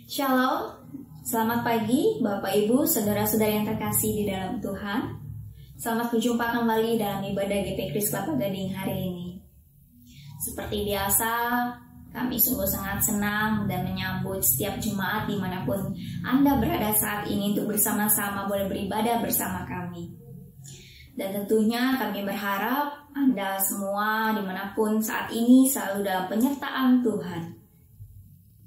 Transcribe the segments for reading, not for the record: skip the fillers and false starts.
Shalom, selamat pagi Bapak Ibu, Saudara-saudara yang terkasih di dalam Tuhan. Selamat berjumpa kembali dalam ibadah GP Kris Kelapa Gading hari ini. Seperti biasa, kami sungguh sangat senang dan menyambut setiap jemaat dimanapun Anda berada saat ini untuk bersama-sama boleh beribadah bersama kami. Dan tentunya kami berharap Anda semua dimanapun saat ini selalu dalam penyertaan Tuhan.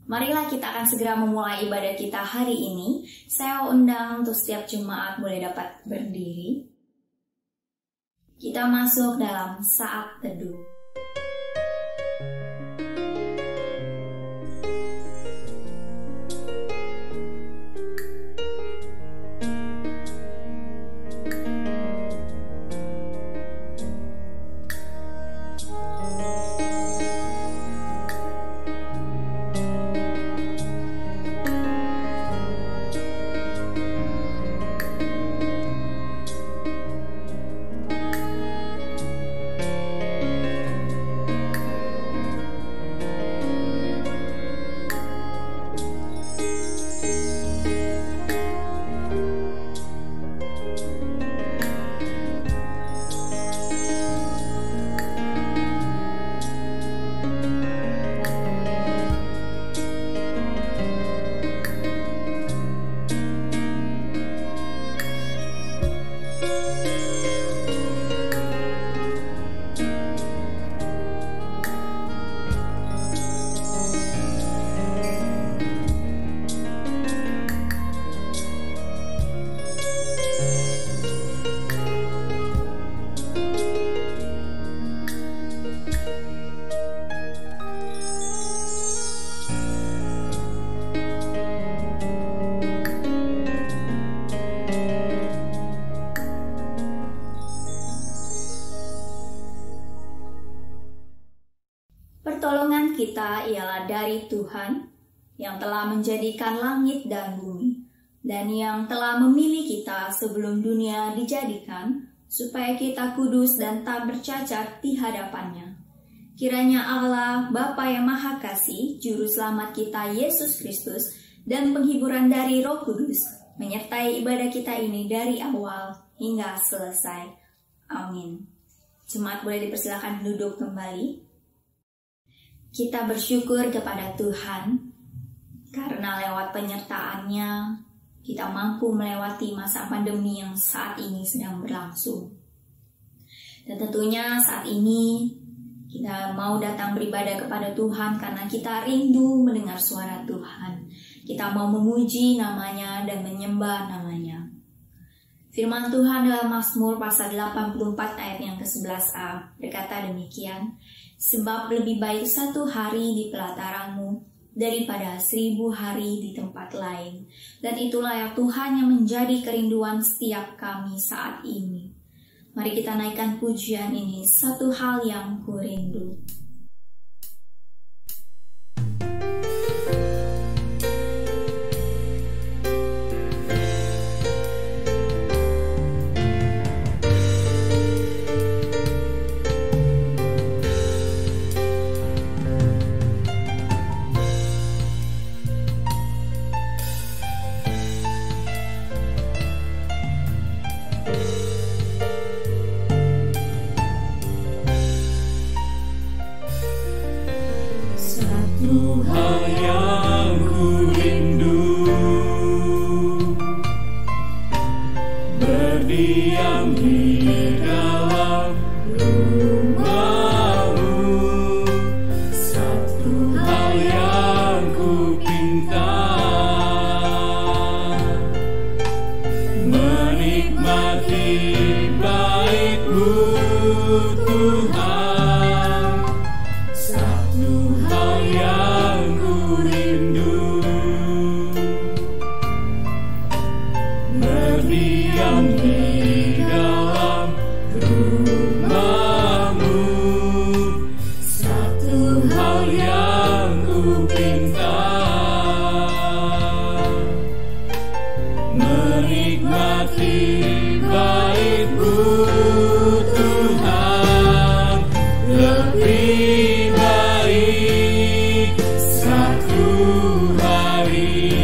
Marilah kita akan segera memulai ibadah kita hari ini. Saya undang untuk setiap jemaat boleh dapat berdiri. Kita masuk dalam saat teduh. Pertolongan kita ialah dari Tuhan yang telah menjadikan langit dan bumi dan yang telah memilih kita sebelum dunia dijadikan supaya kita kudus dan tak bercacat di hadapannya. Kiranya Allah, Bapa yang Maha Kasih, Juru Selamat kita Yesus Kristus, dan penghiburan dari Roh Kudus menyertai ibadah kita ini dari awal hingga selesai. Amin. Jemaat boleh dipersilakan duduk kembali. Kita bersyukur kepada Tuhan karena lewat penyertaan-Nya kita mampu melewati masa pandemi yang saat ini sedang berlangsung. Dan tentunya saat ini kita mau datang beribadah kepada Tuhan karena kita rindu mendengar suara Tuhan. Kita mau memuji namanya dan menyembah namanya. Firman Tuhan dalam Mazmur pasal 84 ayat yang ke-11a berkata demikian, sebab lebih baik 1 hari di pelataranmu daripada 1000 hari di tempat lain. Dan itulah yang Tuhan yang menjadi kerinduan setiap kami saat ini. Mari kita naikkan pujian ini, satu hal yang ku rindu. lebih baik satu hari.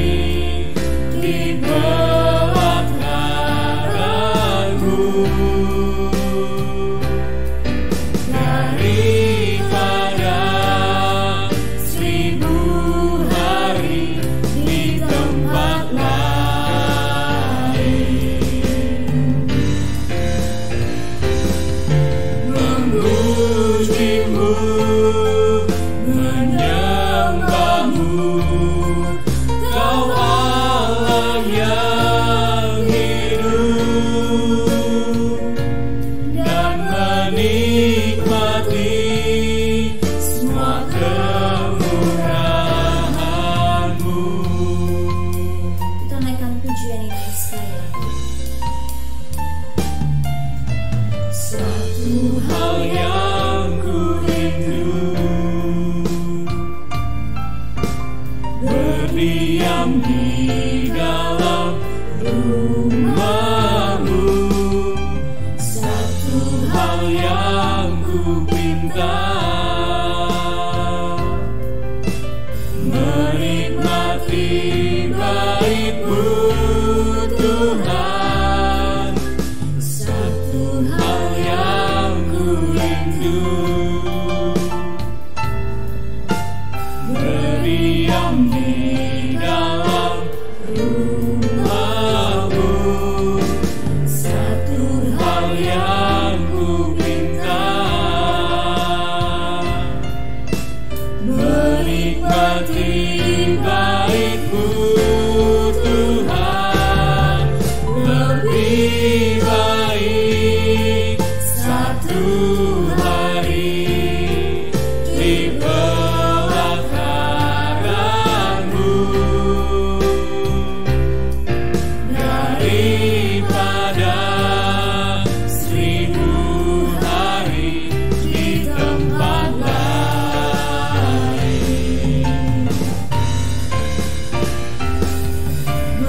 berdiam di dalam rumah-Mu. Satu hal yang ku pinta, menikmati baik-Mu Tuhan. Satu hal yang ku rindu, berdiam di dalam rumah-Mu. Satu hal yang ku pinta, menikmati baik-Mu Tuhan. Lebih baik satu hari di pelataran-Mu daripada 1000 hari di tempat lain.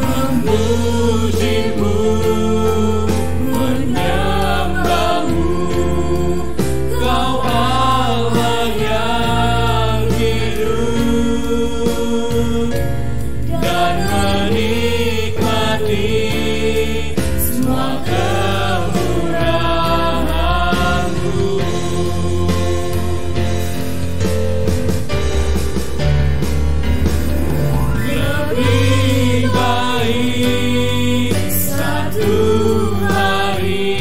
Memuji-Mu, menyembah-Mu, Kau Allah yang hidup, dan menikmati semua kemurahan-Mu. Lebih baik satu hari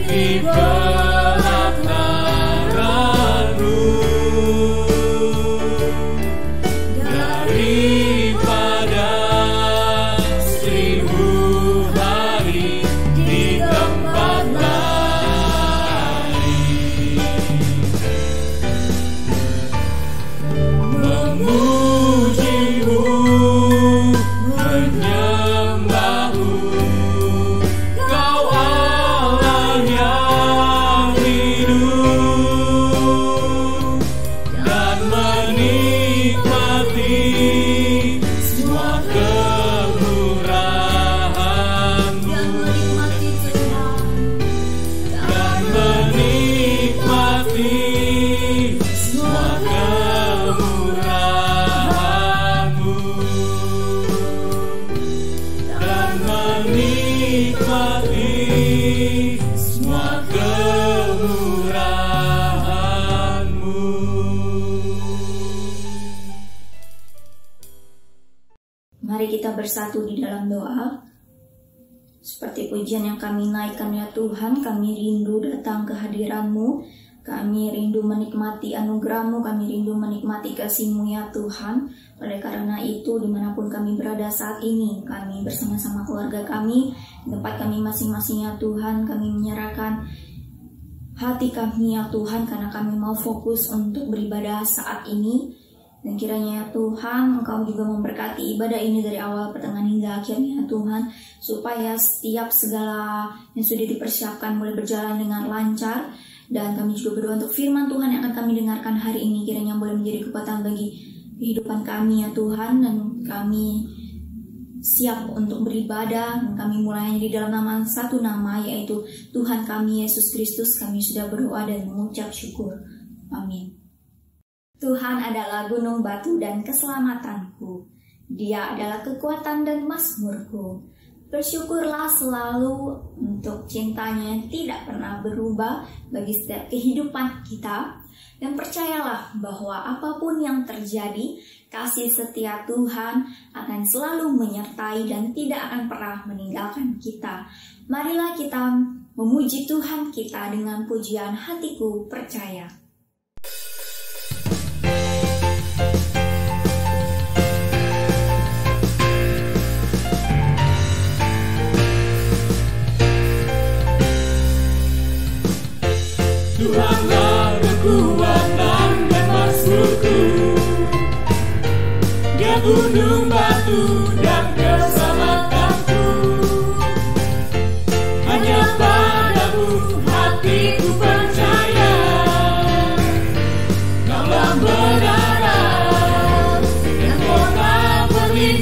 di pelataran-Mu daripada 1000 hari di tempat lain. Memuji-Mu, menyembah-Mu, Kau Allah yang hidup, dan menikmati semua kemurahan-Mu. Dan menikmati semua kemurahan-Mu. Dan menikmati semua kemurahan-Mu. Mari kita bersatu di dalam doa. Seperti pujian yang kami naikkan ya Tuhan, kami rindu datang ke hadiran-Mu. Kami rindu menikmati anugerah-Mu, kami rindu menikmati kasih-Mu ya Tuhan. Oleh karena itu, dimanapun kami berada saat ini, kami bersama-sama keluarga kami, di tempat kami masing-masing ya Tuhan, kami menyerahkan hati kami ya Tuhan, karena kami mau fokus untuk beribadah saat ini. Dan kiranya ya Tuhan, Engkau juga memberkati ibadah ini dari awal, pertengahan hingga akhirnya ya Tuhan, supaya setiap segala yang sudah dipersiapkan boleh berjalan dengan lancar. Dan kami juga berdoa untuk firman Tuhan yang akan kami dengarkan hari ini, kiranya boleh menjadi kekuatan bagi kehidupan kami ya Tuhan. Dan kami siap untuk beribadah, dan kami mulai di dalam nama satu nama, yaitu Tuhan kami Yesus Kristus. Kami sudah berdoa dan mengucap syukur. Amin. Tuhan adalah gunung batu dan keselamatanku. Dia adalah kekuatan dan mazmurku. Bersyukurlah selalu untuk cintanya yang tidak pernah berubah bagi setiap kehidupan kita. Dan percayalah bahwa apapun yang terjadi, kasih setia Tuhan akan selalu menyertai dan tidak akan pernah meninggalkan kita. Marilah kita memuji Tuhan kita dengan pujian Hatiku Percaya. Tuhanlah kekuatan dan mazmurku, Dia gunung batu dan keselamatanku. Hanya padamu hatiku percaya, Kaulah menara dan kota perlindungan.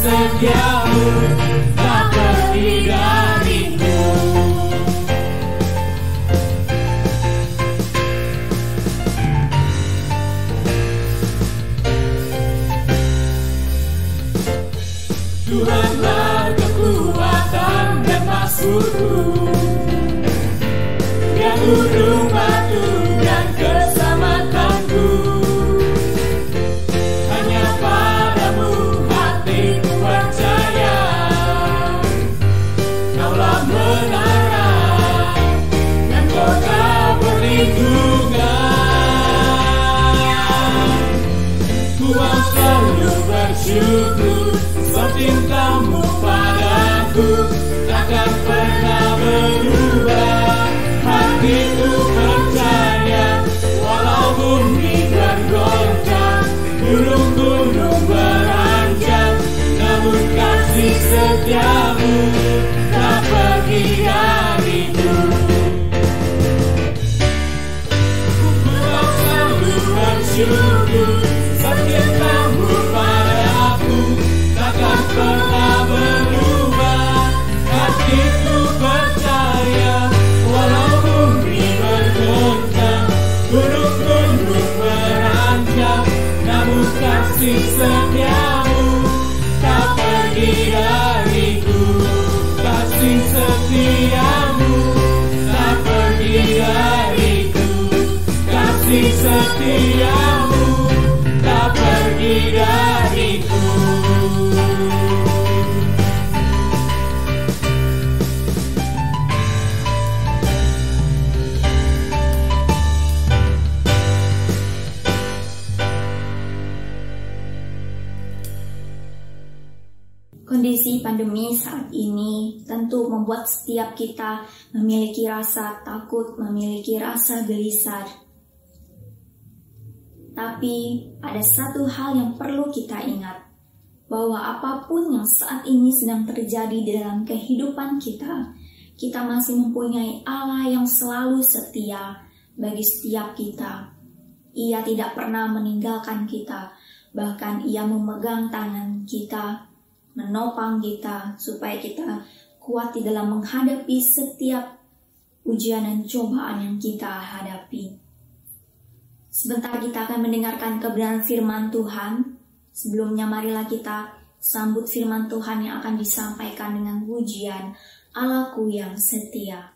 setiamu tak pergi dariku. Tuhanlah kekuatan dan maksudku, yang ujung batu dan keselamatanku. Hanya padamu hatiku percaya, Kaulah menara dan kota perlindungan. Ku selalu bersyukur, cintamu padaku takkan pernah berubah. Hatiku percaya, walau bumi bergoncang, gunung-gunung beranjak, namun kasih setiamu tak pergi dariku. Ku selalu bersyukur, cintamu padaku takkan pernah berubah. Hatiku percaya, walau bumi bergoncang, gunung-gunung beranjak, namun kasih setiamu tak pergi dariku. Kasih setiamu tak pergi dariku. Kasih setiamu tak pergi dariku. Kondisi pandemi saat ini tentu membuat setiap kita memiliki rasa takut, memiliki rasa gelisah. Tapi ada satu hal yang perlu kita ingat, bahwa apapun yang saat ini sedang terjadi di dalam kehidupan kita, kita masih mempunyai Allah yang selalu setia bagi setiap kita. Ia tidak pernah meninggalkan kita, bahkan Ia memegang tangan kita, menopang kita supaya kita kuat di dalam menghadapi setiap ujian dan cobaan yang kita hadapi. Sebentar kita akan mendengarkan kebenaran firman Tuhan. Sebelumnya marilah kita sambut firman Tuhan yang akan disampaikan dengan pujian Allahku yang setia.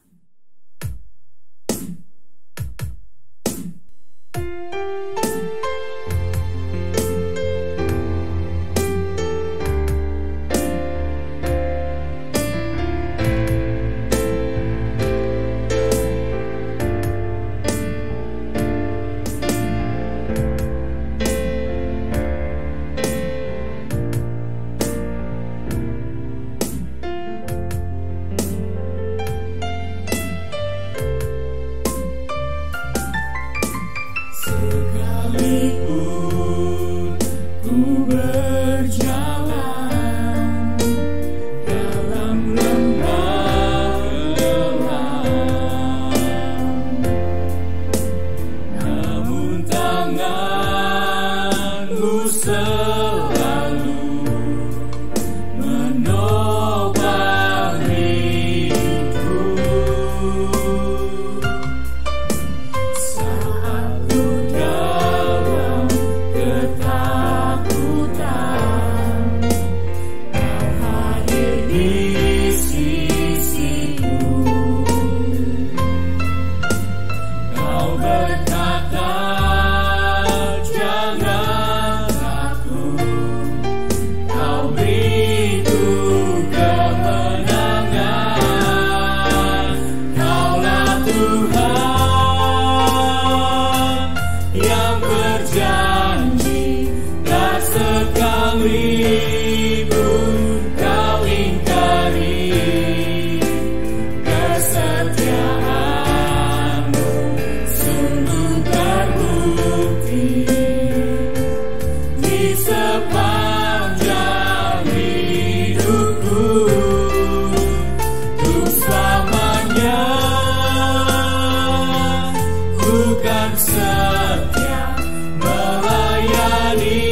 Setia melayani,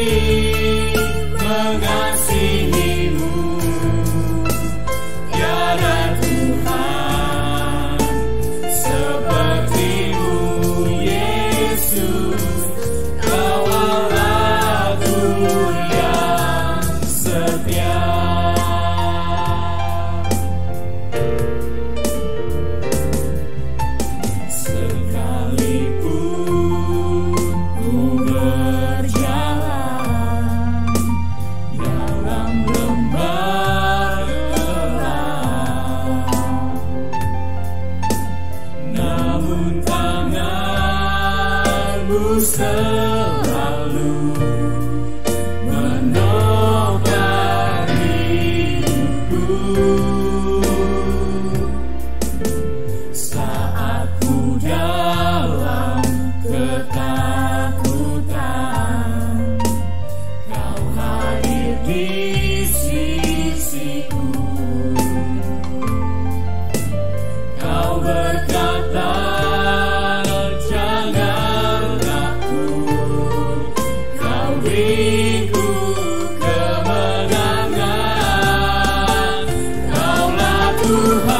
mengasihi selalu menopang hidupku. Saat ku dalam ketakutan, Kau hadir di sisiku. Kau berkata, jangan takut, Kau beriku kemenangan. Kaulah Tuhan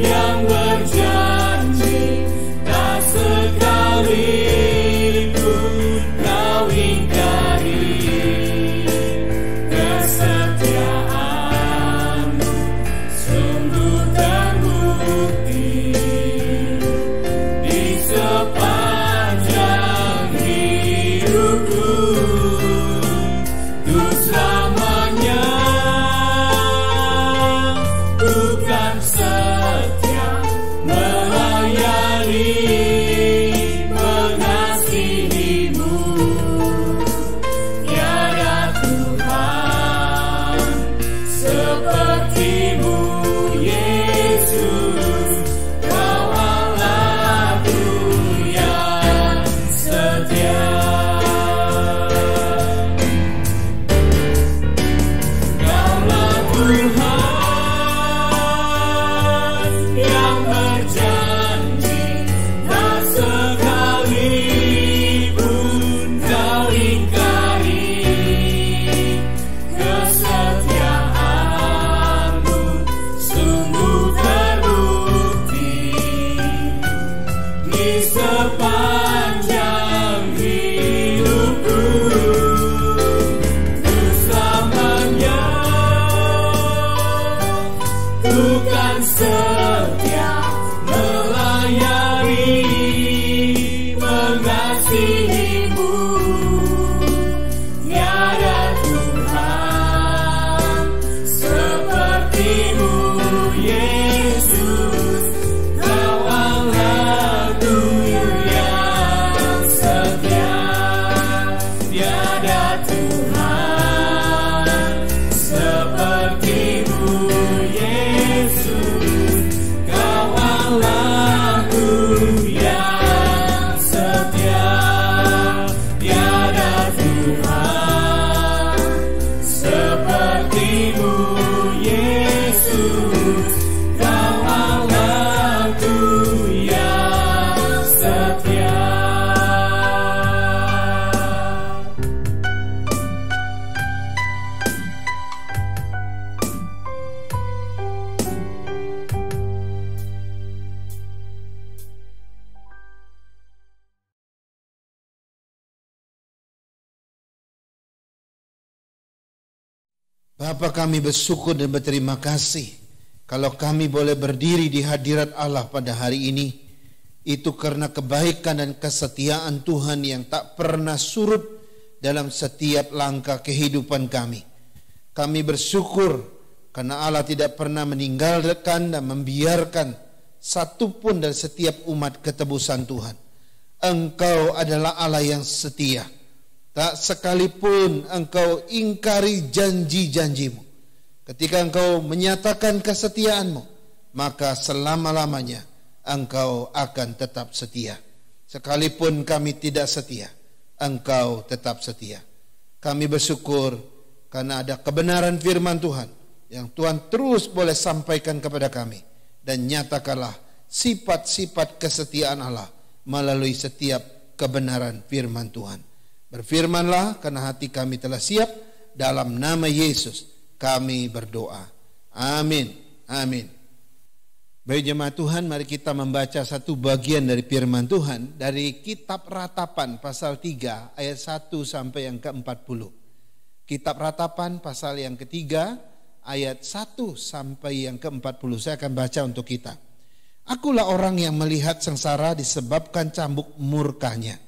yang berjanji, tak sekalipun Kau ingkari kesetiaan-Mu. Sungguh terbukti di sepanjang hidupku. Untuk selamanya Ku kan setia melayani, mengasihi-Mu. Tiada Tuhan seperti-Mu, Yesus. Kau Allahku yang setia. Kaulah Tuhan yang berjanji, tak sekalipun Kau ingkari kesetiaan-Mu. Sungguh terbukti di sepanjang hidupku. Untuk selamanya Ku kan setia melayani, mengasihi-Mu. Tiada Tuhan seperti-Mu, Yesus. Kau Allahku yang setia. Tiada Tuhan seperti-Mu, Yesus. Kau Allahku yang setia. Tiada Tuhan seperti-Mu, Yesus. Kau Allahku yang setia. Bapa, kami bersyukur dan berterima kasih kalau kami boleh berdiri di hadirat Allah pada hari ini. Itu karena kebaikan dan kesetiaan Tuhan yang tak pernah surut dalam setiap langkah kehidupan kami. Kami bersyukur karena Allah tidak pernah meninggalkan dan membiarkan satupun dari setiap umat ketebusan Tuhan. Engkau adalah Allah yang setia. Tak sekalipun Engkau ingkari janji-janji-Mu. Ketika Engkau menyatakan kesetiaan-Mu, maka selama-lamanya Engkau akan tetap setia. Sekalipun kami tidak setia, Engkau tetap setia. Kami bersyukur karena ada kebenaran firman Tuhan yang Tuhan terus boleh sampaikan kepada kami. Dan nyatakanlah sifat-sifat kesetiaan Allah melalui setiap kebenaran firman Tuhan. Berfirmanlah karena hati kami telah siap. Dalam nama Yesus kami berdoa. Amin. Amin. Baik jemaat Tuhan, mari kita membaca satu bagian dari firman Tuhan dari Kitab Ratapan pasal 3 ayat 1 sampai yang ke-40. Kitab Ratapan pasal yang ketiga ayat 1 sampai yang ke-40. Saya akan baca untuk kita. Akulah orang yang melihat sengsara disebabkan cambuk murkanya.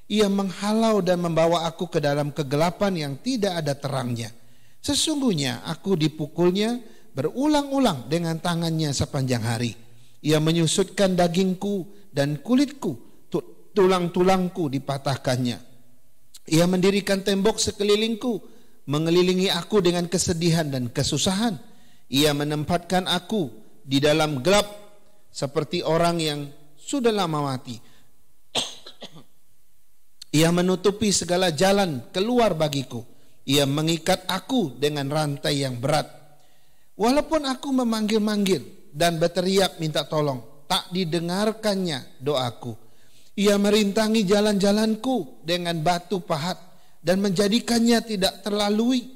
Ia menghalau dan membawa aku ke dalam kegelapan yang tidak ada terangnya. Sesungguhnya aku dipukulnya berulang-ulang dengan tangannya sepanjang hari. Ia menyusutkan dagingku dan kulitku tulang-tulangku dipatahkannya. Ia mendirikan tembok sekelilingku, mengelilingi aku dengan kesedihan dan kesusahan. Ia menempatkan aku di dalam gelap seperti orang yang sudah lama mati. Ia menutupi segala jalan keluar bagiku. Ia mengikat aku dengan rantai yang berat. Walaupun aku memanggil-manggil dan berteriak minta tolong, tak didengarkannya doaku. Ia merintangi jalan-jalanku dengan batu pahat dan menjadikannya tidak terlalui.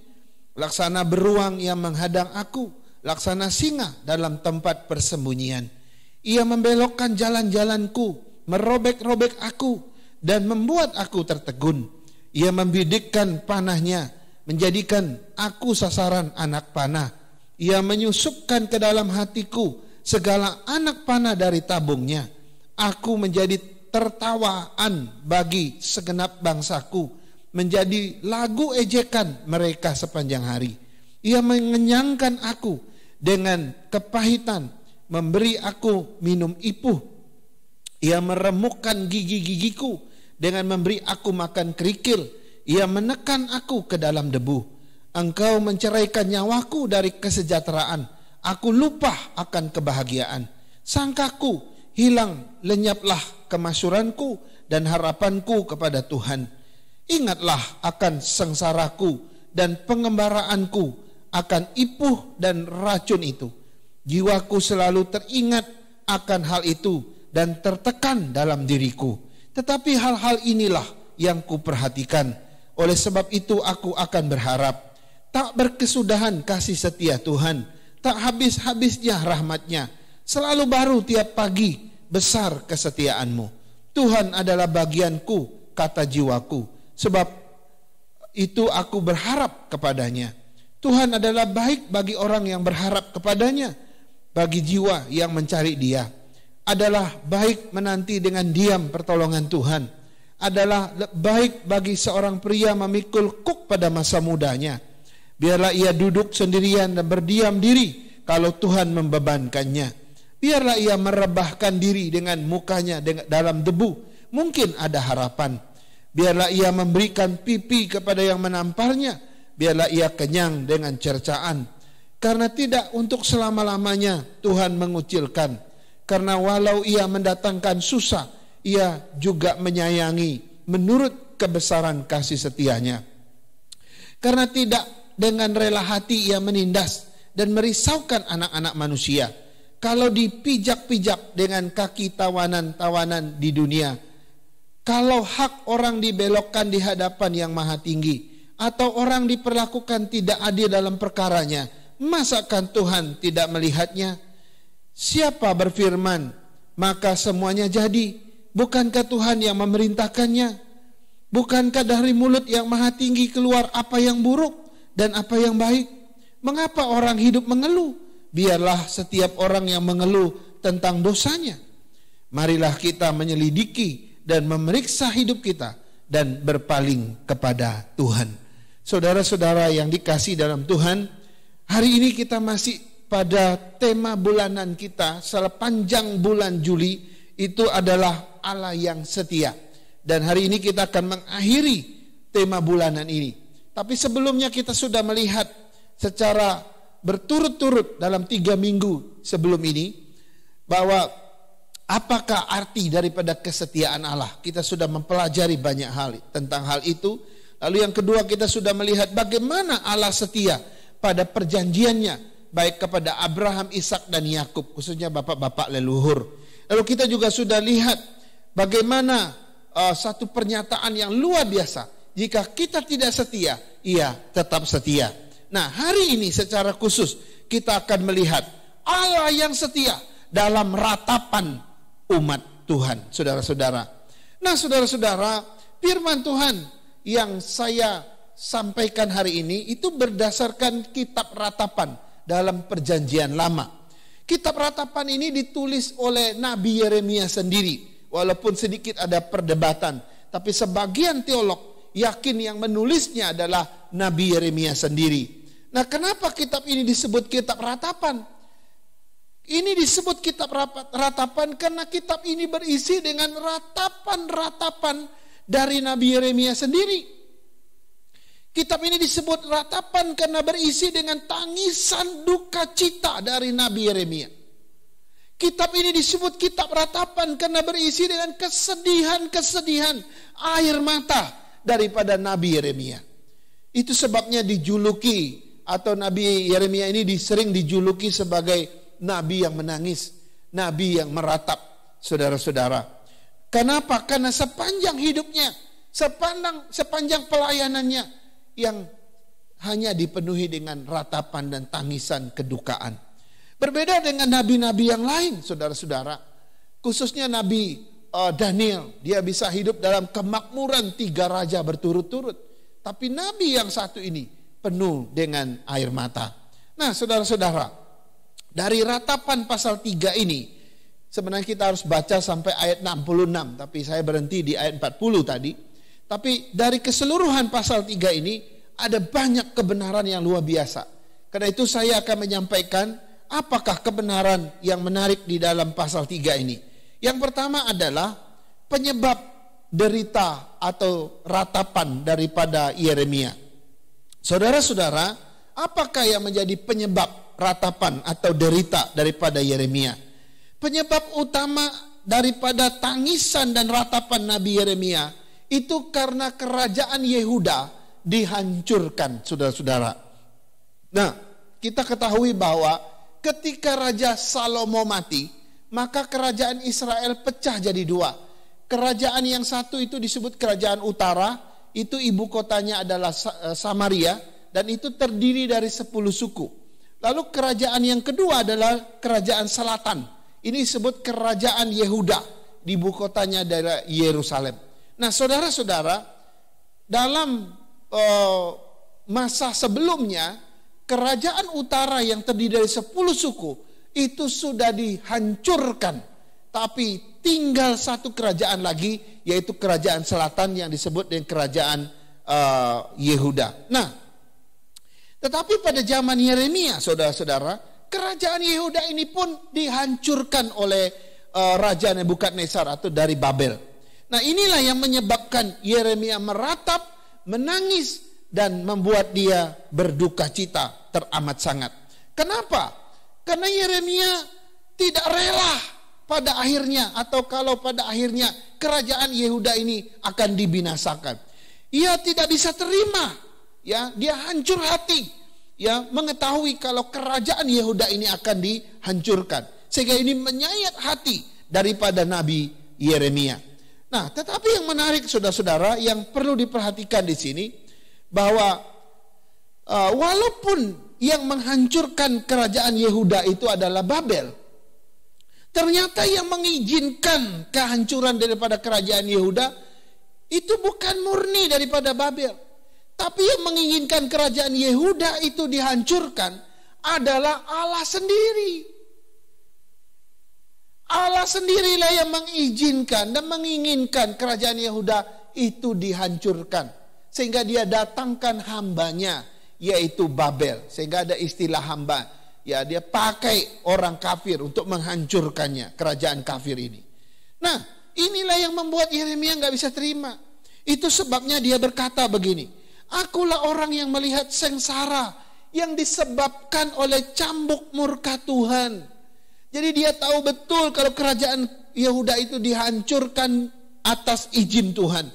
Laksana beruang yang menghadang aku, laksana singa dalam tempat persembunyian. Ia membelokkan jalan-jalanku, merobek-robek aku, dan membuat aku tertegun. Ia membidikkan panahnya, menjadikan aku sasaran anak panah. Ia menyusupkan ke dalam hatiku segala anak panah dari tabungnya. Aku menjadi tertawaan bagi segenap bangsaku, menjadi lagu ejekan mereka sepanjang hari. Ia mengenyangkan aku dengan kepahitan, memberi aku minum ipuh. Ia meremukkan gigi-gigiku dengan memberi aku makan kerikil. Ia menekan aku ke dalam debu. Engkau menceraikan nyawaku dari kesejahteraan. Aku lupa akan kebahagiaan. Sangkaku hilang, lenyaplah kemasyuranku dan harapanku kepada Tuhan. Ingatlah akan sengsaraku dan pengembaraanku, akan ipuh dan racun itu. Jiwaku selalu teringat akan hal itu dan tertekan dalam diriku. Tetapi hal-hal inilah yang kuperhatikan. Oleh sebab itu aku akan berharap. Tak berkesudahan kasih setia Tuhan, tak habis-habisnya rahmatnya. Selalu baru tiap pagi, besar kesetiaanmu. Tuhan adalah bagianku, kata jiwaku. Sebab itu aku berharap kepadanya. Tuhan adalah baik bagi orang yang berharap kepadanya. Bagi jiwa yang mencari Dia. Adalah baik menanti dengan diam pertolongan Tuhan. Adalah baik bagi seorang pria memikul kuk pada masa mudanya. Biarlah ia duduk sendirian dan berdiam diri kalau Tuhan membebankannya. Biarlah ia merebahkan diri dengan mukanya dalam debu. Mungkin ada harapan. Biarlah ia memberikan pipi kepada yang menamparnya. Biarlah ia kenyang dengan cercaan. Karena tidak untuk selama-lamanya Tuhan mengucilkan. Karena walau ia mendatangkan susah, ia juga menyayangi menurut kebesaran kasih setianya. Karena tidak dengan rela hati ia menindas dan merisaukan anak-anak manusia. Kalau dipijak-pijak dengan kaki tawanan-tawanan di dunia, kalau hak orang dibelokkan di hadapan yang maha tinggi, atau orang diperlakukan tidak adil dalam perkaranya, masakan Tuhan tidak melihatnya? Siapa berfirman, maka semuanya jadi. Bukankah Tuhan yang memerintahkannya? Bukankah dari mulut yang maha tinggi keluar apa yang buruk dan apa yang baik? Mengapa orang hidup mengeluh? Biarlah setiap orang yang mengeluh tentang dosanya. Marilah kita menyelidiki dan memeriksa hidup kita dan berpaling kepada Tuhan. Saudara-saudara yang dikasihi dalam Tuhan, hari ini kita masih pada tema bulanan kita sepanjang bulan Juli, itu adalah Allah yang setia. Dan hari ini kita akan mengakhiri tema bulanan ini. Tapi sebelumnya kita sudah melihat secara berturut-turut dalam 3 minggu sebelum ini bahwa apakah arti daripada kesetiaan Allah. Kita sudah mempelajari banyak hal tentang hal itu. Lalu yang kedua, kita sudah melihat bagaimana Allah setia pada perjanjiannya, baik kepada Abraham, Ishak dan Yakub, khususnya bapak-bapak leluhur. Lalu kita juga sudah lihat bagaimana satu pernyataan yang luar biasa. Jika kita tidak setia, Ia tetap setia. Nah, hari ini secara khusus kita akan melihat Allah yang setia dalam ratapan umat Tuhan, saudara-saudara. Nah, saudara-saudara, firman Tuhan yang saya sampaikan hari ini itu berdasarkan kitab ratapan dalam perjanjian lama. Kitab ratapan ini ditulis oleh Nabi Yeremia sendiri. Walaupun sedikit ada perdebatan, tapi sebagian teolog yakin yang menulisnya adalah Nabi Yeremia sendiri. Nah, kenapa kitab ini disebut kitab ratapan? Ini disebut kitab ratapan karena kitab ini berisi dengan ratapan-ratapan dari Nabi Yeremia sendiri. Kitab ini disebut ratapan karena berisi dengan tangisan duka cita dari Nabi Yeremia. Kitab ini disebut kitab ratapan karena berisi dengan kesedihan-kesedihan air mata daripada Nabi Yeremia. Itu sebabnya dijuluki, atau Nabi Yeremia ini sering dijuluki sebagai nabi yang menangis, nabi yang meratap, saudara-saudara. Kenapa? Karena sepanjang hidupnya, sepanjang pelayanannya yang hanya dipenuhi dengan ratapan dan tangisan kedukaan. Berbeda dengan nabi-nabi yang lain, saudara-saudara. Khususnya Nabi Daniel, dia bisa hidup dalam kemakmuran 3 raja berturut-turut. Tapi nabi yang satu ini penuh dengan air mata. Nah, saudara-saudara, dari ratapan pasal 3 ini, sebenarnya kita harus baca sampai ayat 66, tapi saya berhenti di ayat 40 tadi. Tapi dari keseluruhan pasal 3 ini, ada banyak kebenaran yang luar biasa. Karena itu saya akan menyampaikan apakah kebenaran yang menarik di dalam pasal 3 ini. Yang pertama adalah penyebab derita atau ratapan daripada Yeremia. Saudara-saudara, apakah yang menjadi penyebab ratapan atau derita daripada Yeremia? Penyebab utama daripada tangisan dan ratapan Nabi Yeremia itu karena kerajaan Yehuda dihancurkan, saudara-saudara. Nah, kita ketahui bahwa ketika Raja Salomo mati, maka kerajaan Israel pecah jadi 2. Kerajaan yang satu itu disebut kerajaan utara, itu ibu kotanya adalah Samaria, dan itu terdiri dari 10 suku. Lalu kerajaan yang kedua adalah kerajaan selatan. Ini disebut kerajaan Yehuda, di ibu kotanya adalah Yerusalem. Nah, saudara-saudara, dalam masa sebelumnya, kerajaan utara yang terdiri dari 10 suku itu sudah dihancurkan, tapi tinggal satu kerajaan lagi, yaitu kerajaan selatan yang disebut dengan kerajaan Yehuda. Nah, tetapi pada zaman Yeremia, saudara-saudara, kerajaan Yehuda ini pun dihancurkan oleh Raja Nebukadnezar atau dari Babel. Nah, inilah yang menyebabkan Yeremia meratap, menangis, dan membuat dia berduka cita teramat sangat. Kenapa? Karena Yeremia tidak rela pada akhirnya, atau kalau pada akhirnya kerajaan Yehuda ini akan dibinasakan. Ia tidak bisa terima, ya, dia hancur hati, ya, mengetahui kalau kerajaan Yehuda ini akan dihancurkan. Sehingga ini menyayat hati daripada Nabi Yeremia. Nah, tetapi yang menarik, saudara-saudara, yang perlu diperhatikan di sini, bahwa walaupun yang menghancurkan kerajaan Yehuda itu adalah Babel, ternyata yang mengizinkan kehancuran daripada kerajaan Yehuda itu bukan murni daripada Babel. Tapi yang menginginkan kerajaan Yehuda itu dihancurkan adalah Allah sendiri. Allah sendirilah yang mengizinkan dan menginginkan kerajaan Yehuda itu dihancurkan. Sehingga dia datangkan hambanya, yaitu Babel. Sehingga ada istilah hamba. Ya, dia pakai orang kafir untuk menghancurkannya, kerajaan kafir ini. Nah, inilah yang membuat Yeremia nggak bisa terima. Itu sebabnya dia berkata begini, akulah orang yang melihat sengsara yang disebabkan oleh cambuk murka Tuhan. Jadi dia tahu betul kalau kerajaan Yehuda itu dihancurkan atas izin Tuhan.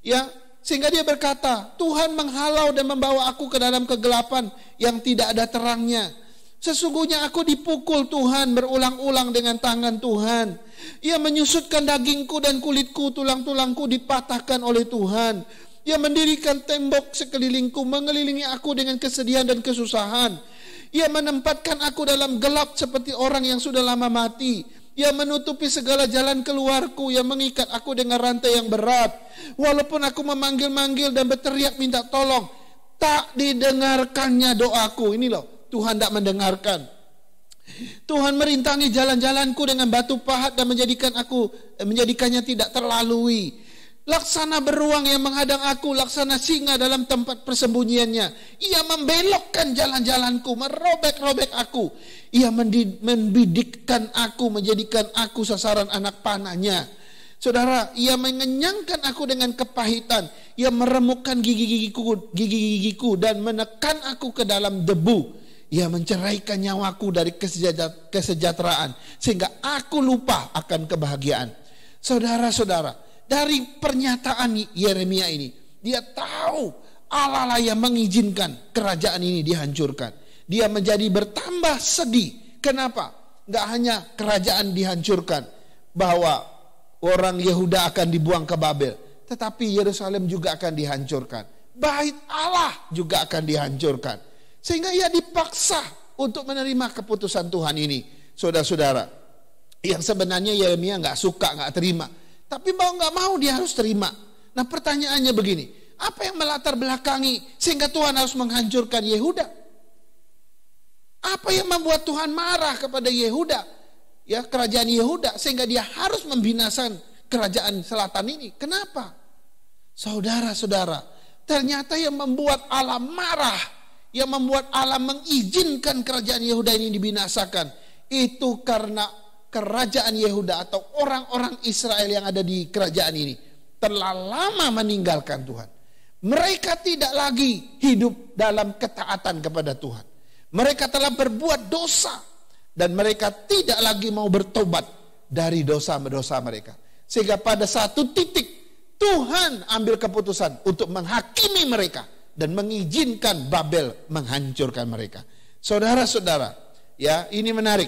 Ya, sehingga dia berkata, Tuhan menghalau dan membawa aku ke dalam kegelapan yang tidak ada terangnya. Sesungguhnya aku dipukul Tuhan berulang-ulang dengan tangan Tuhan. Ia menyusutkan dagingku dan kulitku, tulang-tulangku dipatahkan oleh Tuhan. Ia mendirikan tembok sekelilingku, mengelilingi aku dengan kesedihan dan kesusahan. Ia menempatkan aku dalam gelap seperti orang yang sudah lama mati. Ia menutupi segala jalan keluarku, yang mengikat aku dengan rantai yang berat. Walaupun aku memanggil-manggil dan berteriak minta tolong, tak didengarkannya doaku. Ini loh, Tuhan tak mendengarkan. Tuhan merintangi jalan-jalanku dengan batu pahat dan menjadikannya tidak terlalui. Laksana beruang yang menghadang aku, laksana singa dalam tempat persembunyiannya. Ia membelokkan jalan-jalanku, merobek-robek aku. Ia membidikkan aku, menjadikan aku sasaran anak panahnya. Saudara, ia mengenyangkan aku dengan kepahitan. Ia meremukkan gigi-gigiku dan menekan aku ke dalam debu. Ia menceraikan nyawaku dari kesejahteraan, sehingga aku lupa akan kebahagiaan. Saudara-saudara, dari pernyataan Yeremia ini, dia tahu Allah lah yang mengizinkan kerajaan ini dihancurkan. Dia menjadi bertambah sedih. Kenapa? Gak hanya kerajaan dihancurkan, bahwa orang Yehuda akan dibuang ke Babel, tetapi Yerusalem juga akan dihancurkan. Bait Allah juga akan dihancurkan. Sehingga ia dipaksa untuk menerima keputusan Tuhan ini. Saudara-saudara, yang sebenarnya Yeremia gak suka, gak terima, tapi mau gak mau dia harus terima. Nah, pertanyaannya begini, apa yang melatar belakangi sehingga Tuhan harus menghancurkan Yehuda? Apa yang membuat Tuhan marah kepada Yehuda, ya, kerajaan Yehuda, sehingga dia harus membinasakan kerajaan selatan ini? Kenapa? Saudara-saudara, ternyata yang membuat Allah marah, yang membuat Allah mengizinkan kerajaan Yehuda ini dibinasakan, itu karena kerajaan Yehuda atau orang-orang Israel yang ada di kerajaan ini telah lama meninggalkan Tuhan. Mereka tidak lagi hidup dalam ketaatan kepada Tuhan. Mereka telah berbuat dosa dan mereka tidak lagi mau bertobat dari dosa-dosa mereka. Sehingga pada satu titik Tuhan ambil keputusan untuk menghakimi mereka dan mengizinkan Babel menghancurkan mereka. Saudara-saudara, ya, ini menarik.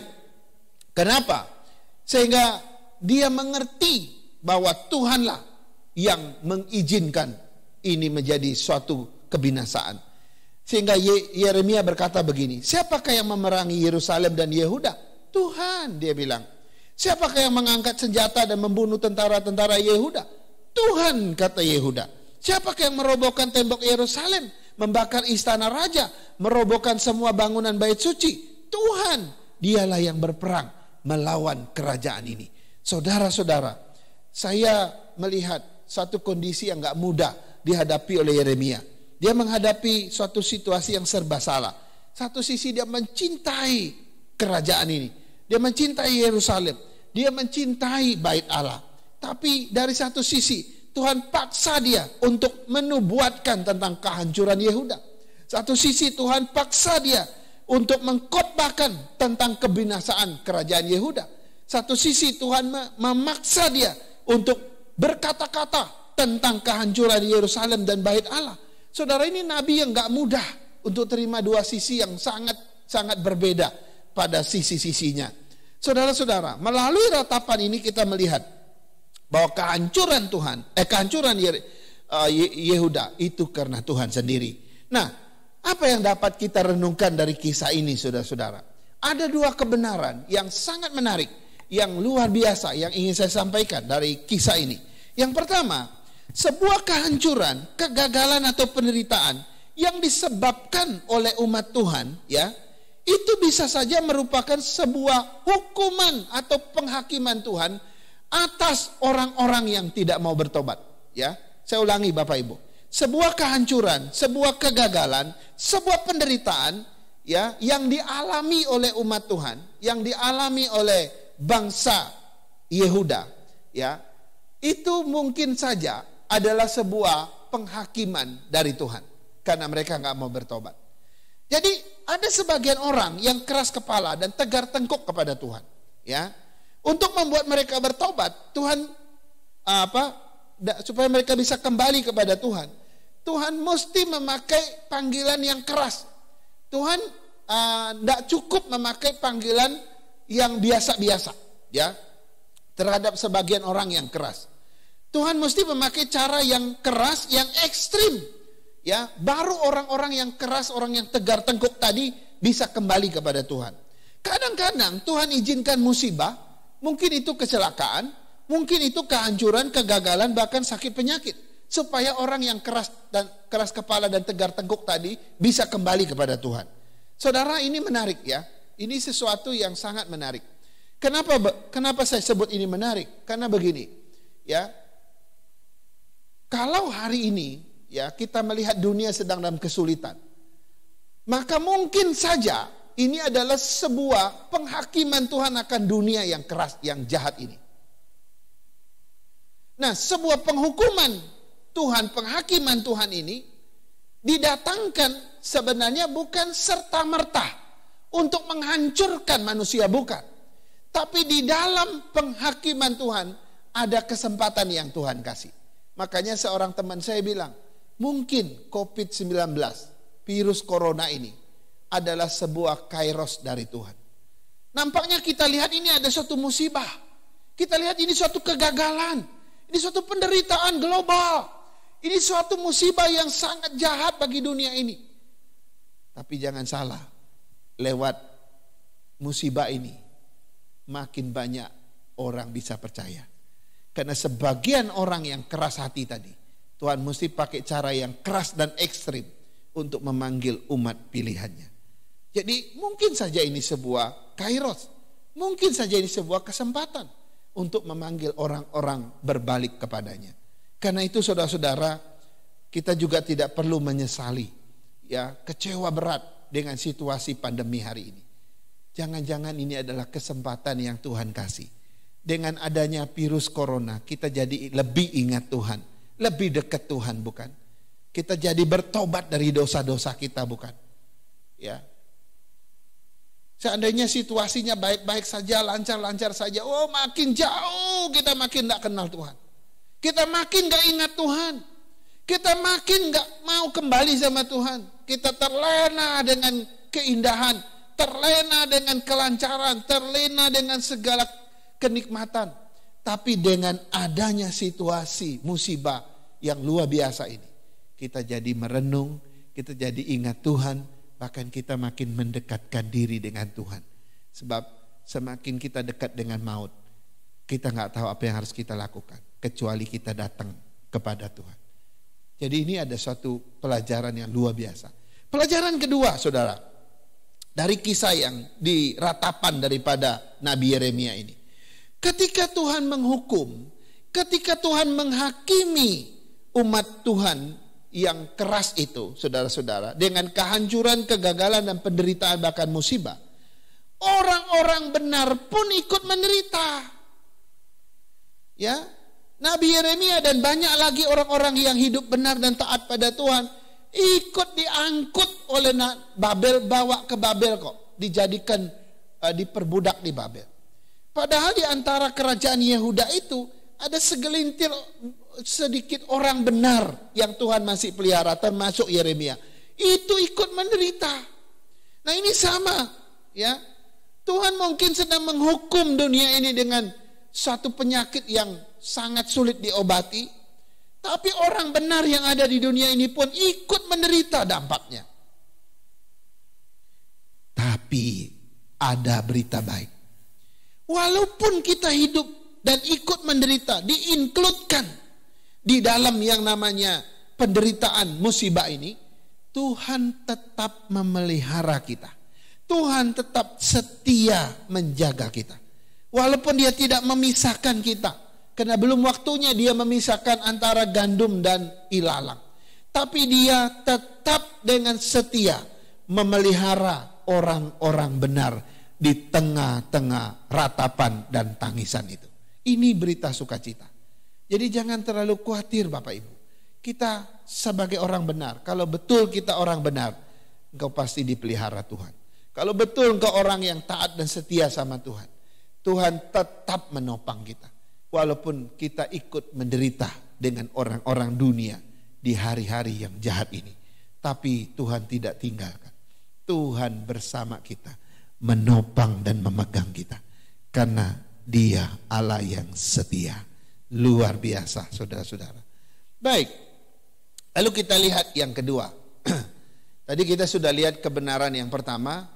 Kenapa? Sehingga dia mengerti bahwa Tuhanlah yang mengizinkan ini menjadi suatu kebinasaan. Sehingga Yeremia berkata begini, siapakah yang memerangi Yerusalem dan Yehuda? Tuhan, dia bilang. Siapakah yang mengangkat senjata dan membunuh tentara-tentara Yehuda? Tuhan, kata Yehuda. Siapakah yang merobohkan tembok Yerusalem, membakar istana raja, merobohkan semua bangunan bait suci? Tuhan, dialah yang berperang melawan kerajaan ini. Saudara-saudara, saya melihat satu kondisi yang gak mudah dihadapi oleh Yeremia. Dia menghadapi suatu situasi yang serba salah. Satu sisi dia mencintai kerajaan ini, dia mencintai Yerusalem, dia mencintai bait Allah. Tapi dari satu sisi Tuhan paksa dia untuk menubuatkan tentang kehancuran Yehuda. Satu sisi Tuhan paksa dia untuk mengkhotbahkan tentang kebinasaan kerajaan Yehuda. Satu sisi Tuhan memaksa dia untuk berkata-kata tentang kehancuran Yerusalem dan bait Allah. Saudara, ini nabi yang gak mudah untuk terima dua sisi yang sangat berbeda pada sisi-sisinya. Saudara-saudara, melalui ratapan ini kita melihat bahwa kehancuran Yehuda itu karena Tuhan sendiri. Nah, apa yang dapat kita renungkan dari kisah ini, saudara-saudara? Ada dua kebenaran yang sangat menarik, yang luar biasa yang ingin saya sampaikan dari kisah ini. Yang pertama, sebuah kehancuran, kegagalan atau penderitaan yang disebabkan oleh umat Tuhan, ya, itu bisa saja merupakan sebuah hukuman atau penghakiman Tuhan atas orang-orang yang tidak mau bertobat, ya. Saya ulangi Bapak Ibu. Sebuah kehancuran, sebuah kegagalan, sebuah penderitaan, ya, yang dialami oleh umat Tuhan, yang dialami oleh bangsa Yehuda, ya, itu mungkin saja adalah sebuah penghakiman dari Tuhan karena mereka nggak mau bertobat. Jadi ada sebagian orang yang keras kepala dan tegar tengkuk kepada Tuhan, ya, untuk membuat mereka bertobat. Tuhan supaya mereka bisa kembali kepada Tuhan. Tuhan mesti memakai panggilan yang keras. Tuhan tidak cukup memakai panggilan yang biasa-biasa, ya, terhadap sebagian orang yang keras. Tuhan mesti memakai cara yang keras, yang ekstrim, ya, baru orang-orang yang keras, orang yang tegar tengkuk tadi bisa kembali kepada Tuhan. Kadang-kadang Tuhan izinkan musibah, mungkin itu kecelakaan, mungkin itu kehancuran, kegagalan, bahkan sakit penyakit, supaya orang yang keras kepala dan tegar tengkuk tadi bisa kembali kepada Tuhan. Saudara, ini menarik, ya. Ini sesuatu yang sangat menarik. Kenapa saya sebut ini menarik? Karena begini, ya. Kalau hari ini ya kita melihat dunia sedang dalam kesulitan, maka mungkin saja ini adalah sebuah penghakiman Tuhan akan dunia yang keras, yang jahat ini. Nah, sebuah penghukuman Tuhan, penghakiman Tuhan ini didatangkan sebenarnya bukan serta-merta untuk menghancurkan manusia, bukan. Tapi di dalam penghakiman Tuhan ada kesempatan yang Tuhan kasih. Makanya seorang teman saya bilang, mungkin COVID-19, virus corona ini adalah sebuah kairos dari Tuhan. Nampaknya kita lihat ini ada suatu musibah. Kita lihat ini suatu kegagalan. Ini suatu penderitaan global. Ini suatu musibah yang sangat jahat bagi dunia ini. Tapi jangan salah, lewat musibah ini makin banyak orang bisa percaya. Karena sebagian orang yang keras hati tadi, Tuhan mesti pakai cara yang keras dan ekstrim untuk memanggil umat pilihannya. Jadi mungkin saja ini sebuah kairos, mungkin saja ini sebuah kesempatan untuk memanggil orang-orang berbalik kepadanya. Karena itu saudara-saudara, kita juga tidak perlu menyesali ya kecewa berat dengan situasi pandemi hari ini. Jangan-jangan ini adalah kesempatan yang Tuhan kasih. Dengan adanya virus corona, kita jadi lebih ingat Tuhan, lebih dekat Tuhan, bukan? Kita jadi bertobat dari dosa-dosa kita, bukan? Ya. Seandainya situasinya baik-baik saja, lancar-lancar saja, oh makin jauh kita makin tidak kenal Tuhan. Kita makin gak ingat Tuhan. Kita makin gak mau kembali sama Tuhan. Kita terlena dengan keindahan, terlena dengan kelancaran, terlena dengan segala kenikmatan. Tapi dengan adanya situasi musibah yang luar biasa ini, kita jadi merenung, kita jadi ingat Tuhan, bahkan kita makin mendekatkan diri dengan Tuhan. Sebab semakin kita dekat dengan maut, kita gak tahu apa yang harus kita lakukan, kecuali kita datang kepada Tuhan. Jadi ini ada suatu pelajaran yang luar biasa. Pelajaran kedua, saudara, dari kisah yang di ratapan daripada Nabi Yeremia ini. Ketika Tuhan menghukum, ketika Tuhan menghakimi umat Tuhan yang keras itu, saudara-saudara, dengan kehancuran, kegagalan dan penderitaan bahkan musibah, orang-orang benar pun ikut menderita. Ya, Nabi Yeremia dan banyak lagi orang-orang yang hidup benar dan taat pada Tuhan ikut diangkut oleh Babel, bawa ke Babel kok, dijadikan diperbudak di Babel. Padahal di antara kerajaan Yehuda itu ada segelintir sedikit orang benar yang Tuhan masih pelihara, termasuk Yeremia. Itu ikut menderita. Nah ini sama, ya. Tuhan mungkin sedang menghukum dunia ini dengan satu penyakit yang sangat sulit diobati, tapi orang benar yang ada di dunia ini pun ikut menderita dampaknya. Tapi ada berita baik. Walaupun kita hidup dan ikut menderita, diinkludkan di dalam yang namanya penderitaan musibah ini, Tuhan tetap memelihara kita. Tuhan tetap setia menjaga kita. Walaupun dia tidak memisahkan kita, karena belum waktunya dia memisahkan antara gandum dan ilalang. Tapi dia tetap dengan setia memelihara orang-orang benar di tengah-tengah ratapan dan tangisan itu. Ini berita sukacita. Jadi jangan terlalu khawatir Bapak Ibu. Kita sebagai orang benar, kalau betul kita orang benar, engkau pasti dipelihara Tuhan. Kalau betul engkau orang yang taat dan setia sama Tuhan, Tuhan tetap menopang kita. Walaupun kita ikut menderita dengan orang-orang dunia di hari-hari yang jahat ini. Tapi Tuhan tidak tinggalkan. Tuhan bersama kita, menopang dan memegang kita. Karena Dia Allah yang setia. Luar biasa saudara-saudara. Baik, lalu kita lihat yang kedua. Tadi kita sudah lihat kebenaran yang pertama,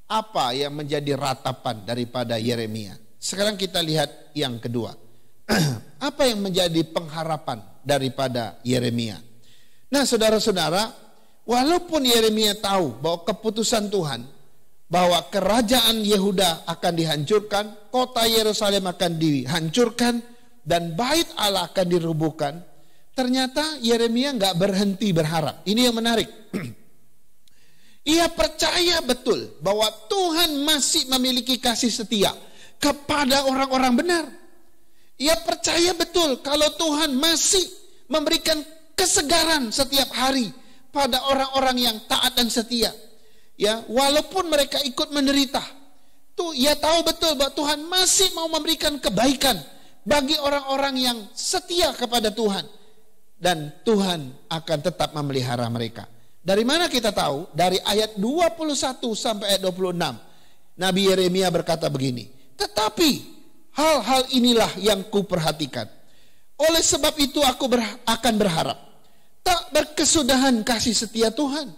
apa yang menjadi ratapan daripada Yeremia. Sekarang kita lihat yang kedua. Apa yang menjadi pengharapan daripada Yeremia. Nah saudara-saudara, walaupun Yeremia tahu bahwa keputusan Tuhan, bahwa kerajaan Yehuda akan dihancurkan, kota Yerusalem akan dihancurkan, dan bait Allah akan dirubuhkan, ternyata Yeremia nggak berhenti berharap. Ini yang menarik. Ia percaya betul bahwa Tuhan masih memiliki kasih setia kepada orang-orang benar. Ia percaya betul kalau Tuhan masih memberikan kesegaran setiap hari pada orang-orang yang taat dan setia. Ya, walaupun mereka ikut menderita, ia tahu betul bahwa Tuhan masih mau memberikan kebaikan bagi orang-orang yang setia kepada Tuhan, dan Tuhan akan tetap memelihara mereka. Dari mana kita tahu? Dari ayat 21 sampai ayat 26. Nabi Yeremia berkata begini, "Tetapi hal-hal inilah yang kuperhatikan. Oleh sebab itu aku akan berharap. Tak berkesudahan kasih setia Tuhan,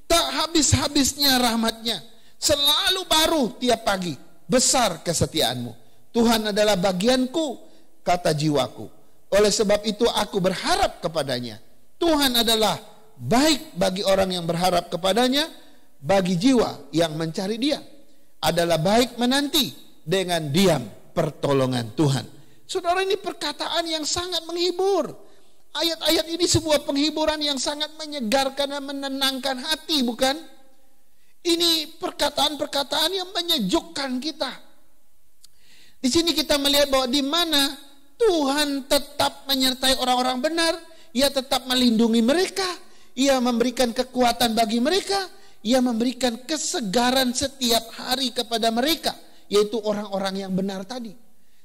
tak habis-habisnya rahmatnya, selalu baru tiap pagi, besar kesetiaanmu. Tuhan adalah bagianku, kata jiwaku. Oleh sebab itu aku berharap kepadanya. Tuhan adalah baik bagi orang yang berharap kepadanya, bagi jiwa yang mencari Dia. Adalah baik menanti dengan diam pertolongan Tuhan." Saudara, ini perkataan yang sangat menghibur. Ayat-ayat ini sebuah penghiburan yang sangat menyegarkan dan menenangkan hati, bukan? Ini perkataan-perkataan yang menyejukkan kita. Di sini kita melihat bahwa di mana Tuhan tetap menyertai orang-orang benar, Ia tetap melindungi mereka, Ia memberikan kekuatan bagi mereka, Ia memberikan kesegaran setiap hari kepada mereka, yaitu orang-orang yang benar tadi.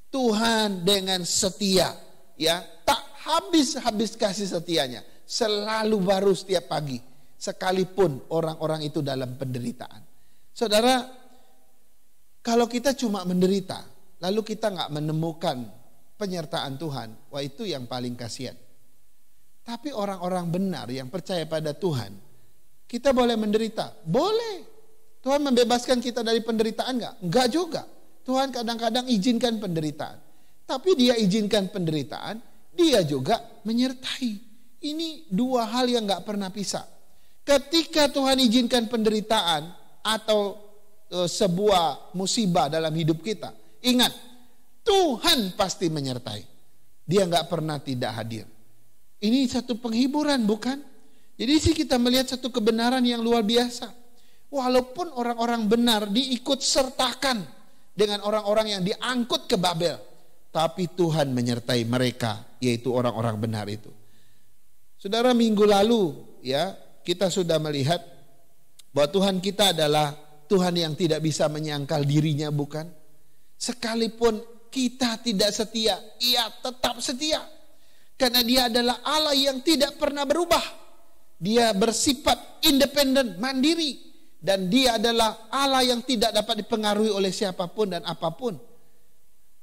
Tuhan dengan setia, ya, tak habis-habis kasih setianya, selalu baru setiap pagi, sekalipun orang-orang itu dalam penderitaan. Saudara, kalau kita cuma menderita, lalu kita nggak menemukan penyertaan Tuhan, wah, itu yang paling kasihan. Tapi orang-orang benar yang percaya pada Tuhan, kita boleh menderita, boleh. Tuhan membebaskan kita dari penderitaan nggak? Nggak juga. Tuhan kadang-kadang izinkan penderitaan, tapi Dia izinkan penderitaan, Dia juga menyertai. Ini dua hal yang nggak pernah pisah. Ketika Tuhan izinkan penderitaan atau sebuah musibah dalam hidup kita, ingat, Tuhan pasti menyertai. Dia nggak pernah tidak hadir. Ini satu penghiburan, bukan? Jadi sih kita melihat satu kebenaran yang luar biasa. Walaupun orang-orang benar diikut sertakan dengan orang-orang yang diangkut ke Babel, tapi Tuhan menyertai mereka, yaitu orang-orang benar itu. Saudara, minggu lalu ya, kita sudah melihat bahwa Tuhan kita adalah Tuhan yang tidak bisa menyangkal dirinya, bukan? Sekalipun kita tidak setia, Ia tetap setia. Karena Dia adalah Allah yang tidak pernah berubah. Dia bersifat independen, mandiri. Dan Dia adalah Allah yang tidak dapat dipengaruhi oleh siapapun dan apapun.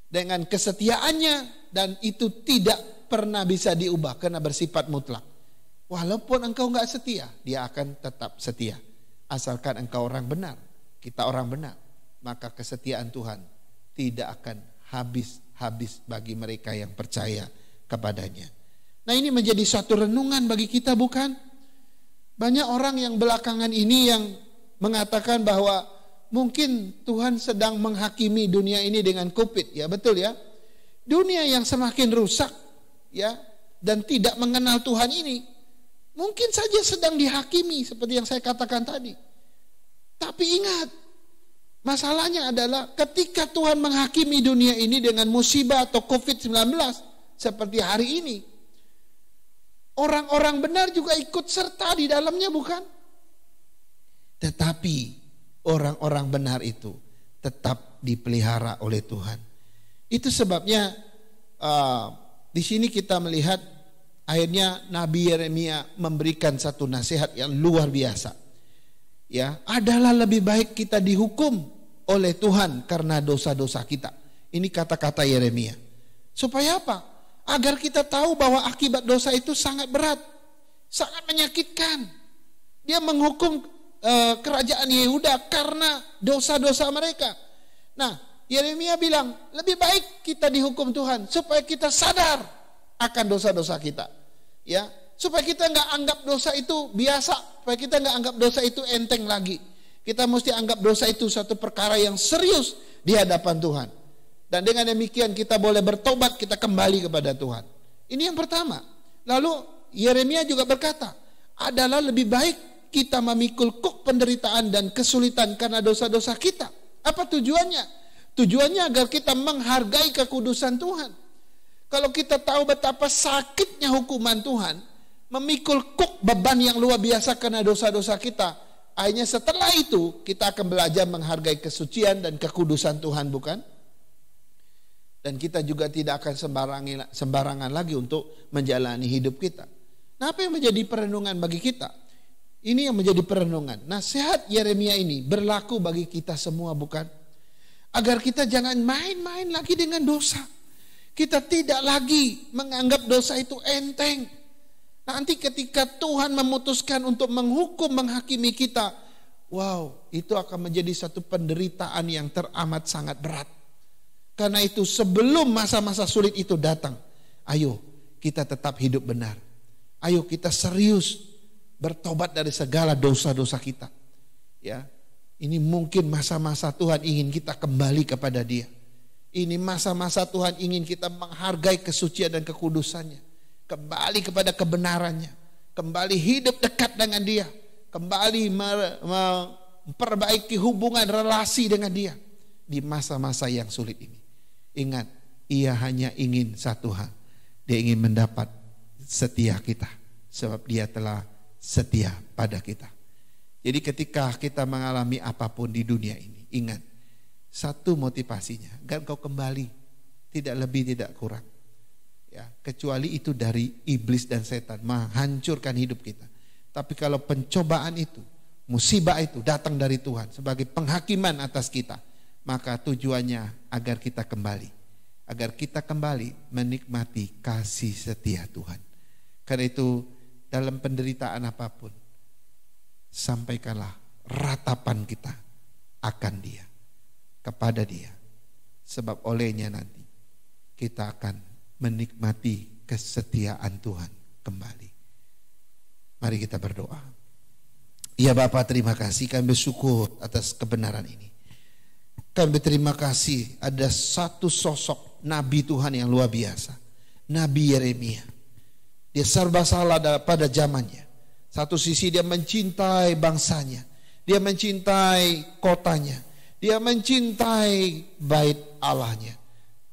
Dengan kesetiaannya, dan itu tidak pernah bisa diubah karena bersifat mutlak. Walaupun engkau gak setia, Dia akan tetap setia. Asalkan engkau orang benar, kita orang benar, maka kesetiaan Tuhan tidak akan habis-habis bagi mereka yang percaya kepadanya. Nah, ini menjadi suatu renungan bagi kita, bukan? Banyak orang yang belakangan ini yang mengatakan bahwa mungkin Tuhan sedang menghakimi dunia ini dengan COVID, ya betul ya. Dunia yang semakin rusak, ya, dan tidak mengenal Tuhan ini, mungkin saja sedang dihakimi seperti yang saya katakan tadi. Tapi ingat, masalahnya adalah ketika Tuhan menghakimi dunia ini dengan musibah atau COVID-19 seperti hari ini, orang-orang benar juga ikut serta di dalamnya, bukan? Tetapi orang-orang benar itu tetap dipelihara oleh Tuhan. Itu sebabnya di sini kita melihat akhirnya Nabi Yeremia memberikan satu nasihat yang luar biasa. Ya, adalah lebih baik kita dihukum oleh Tuhan karena dosa-dosa kita. Ini kata-kata Yeremia. Supaya apa? Agar kita tahu bahwa akibat dosa itu sangat berat, sangat menyakitkan. Dia menghukum kerajaan Yehuda karena dosa-dosa mereka. Nah, Yeremia bilang, lebih baik kita dihukum Tuhan supaya kita sadar akan dosa-dosa kita. Ya, supaya kita nggak anggap dosa itu biasa, supaya kita nggak anggap dosa itu enteng lagi. Kita mesti anggap dosa itu satu perkara yang serius di hadapan Tuhan. Dan dengan demikian kita boleh bertobat, kita kembali kepada Tuhan. Ini yang pertama. Lalu Yeremia juga berkata, adalah lebih baik kita memikul kuk penderitaan dan kesulitan karena dosa-dosa kita. Apa tujuannya? Tujuannya agar kita menghargai kekudusan Tuhan. Kalau kita tahu betapa sakitnya hukuman Tuhan, memikul kuk beban yang luar biasa karena dosa-dosa kita, akhirnya setelah itu kita akan belajar menghargai kesucian dan kekudusan Tuhan, bukan? Dan kita juga tidak akan sembarangan lagi untuk menjalani hidup kita. Nah, apa yang menjadi perenungan bagi kita? Ini yang menjadi perenungan. Nasihat Yeremia ini berlaku bagi kita semua, bukan? Agar kita jangan main-main lagi dengan dosa. Kita tidak lagi menganggap dosa itu enteng. Nanti ketika Tuhan memutuskan untuk menghukum, menghakimi kita, wow, itu akan menjadi satu penderitaan yang teramat sangat berat. Karena itu sebelum masa-masa sulit itu datang, ayo kita tetap hidup benar. Ayo kita serius bertobat dari segala dosa-dosa kita. Ya, ini mungkin masa-masa Tuhan ingin kita kembali kepada Dia. Ini masa-masa Tuhan ingin kita menghargai kesucian dan kekudusannya. Kembali kepada kebenarannya. Kembali hidup dekat dengan Dia. Kembali memperbaiki hubungan relasi dengan Dia. Di masa-masa yang sulit ini. Ingat, Ia hanya ingin satu hal. Dia ingin mendapat setia kita. Sebab Dia telah setia pada kita. Jadi ketika kita mengalami apapun di dunia ini, ingat, satu motivasinya, agar kau kembali, tidak lebih tidak kurang. Ya, kecuali itu dari iblis dan setan menghancurkan hidup kita. Tapi kalau pencobaan itu, musibah itu datang dari Tuhan sebagai penghakiman atas kita, maka tujuannya agar kita kembali. Agar kita kembali menikmati kasih setia Tuhan. Karena itu dalam penderitaan apapun, sampaikanlah ratapan kita akan Dia, kepada Dia. Sebab olehnya nanti kita akan menikmati kesetiaan Tuhan kembali. Mari kita berdoa. Ya Bapa, terima kasih, kami bersyukur atas kebenaran ini. Kami berterima kasih ada satu sosok Nabi Tuhan yang luar biasa, Nabi Yeremia. Dia serba salah pada zamannya. Satu sisi dia mencintai bangsanya, dia mencintai kotanya, dia mencintai bait Allahnya.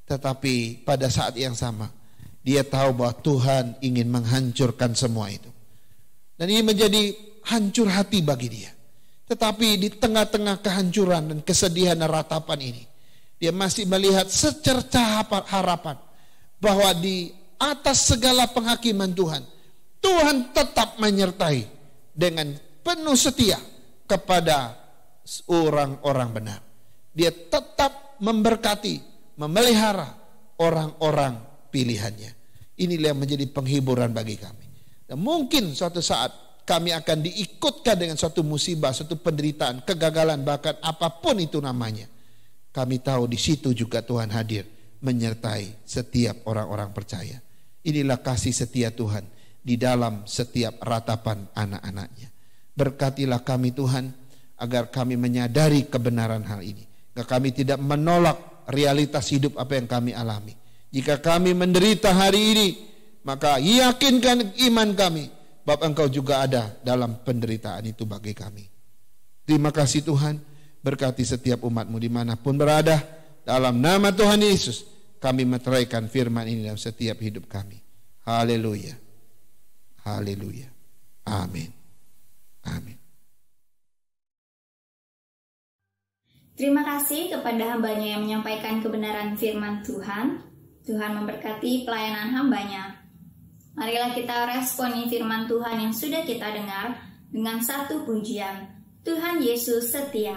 Tetapi pada saat yang sama, dia tahu bahwa Tuhan ingin menghancurkan semua itu. Dan ini menjadi hancur hati bagi dia. Tetapi di tengah-tengah kehancuran dan kesedihan dan ratapan ini, dia masih melihat secercah harapan bahwa di atas segala penghakiman Tuhan, Tuhan tetap menyertai dengan penuh setia kepada orang-orang benar. Dia tetap memberkati, memelihara orang-orang pilihannya. Inilah yang menjadi penghiburan bagi kami. Dan mungkin suatu saat kami akan diikutkan dengan suatu musibah, suatu penderitaan, kegagalan, bahkan apapun itu namanya. Kami tahu di situ juga Tuhan hadir menyertai setiap orang-orang percaya. Inilah kasih setia Tuhan di dalam setiap ratapan anak-anaknya. Berkatilah kami Tuhan agar kami menyadari kebenaran hal ini. Agar kami tidak menolak realitas hidup apa yang kami alami. Jika kami menderita hari ini, maka yakinkan iman kami bahwa Engkau juga ada dalam penderitaan itu bagi kami. Terima kasih Tuhan, berkati setiap umat-Mu dimanapun berada. Dalam nama Tuhan Yesus kami meteraikan firman ini dalam setiap hidup kami. Haleluya, haleluya, amin, amin. Terima kasih kepada hambanya yang menyampaikan kebenaran firman Tuhan. Tuhan memberkati pelayanan hambanya. Marilah kita responi firman Tuhan yang sudah kita dengar dengan satu pujian. Tuhan Yesus setia.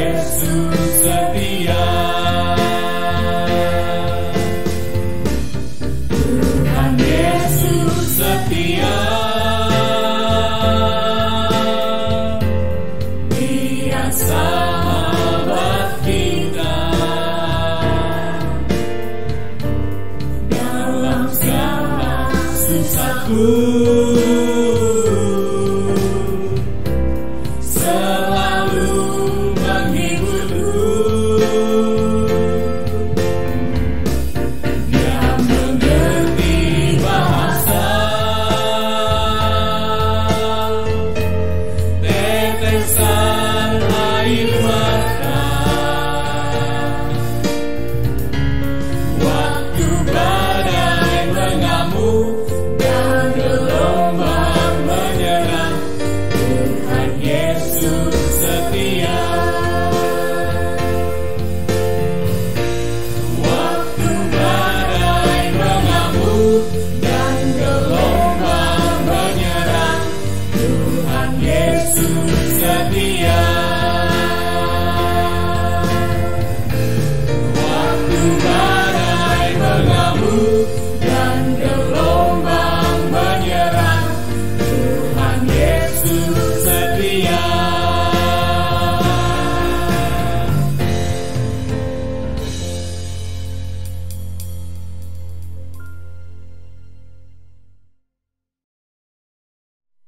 Yesus setia. Tuhan Yesus setia. Dia sahabat kita dalam segala susahku.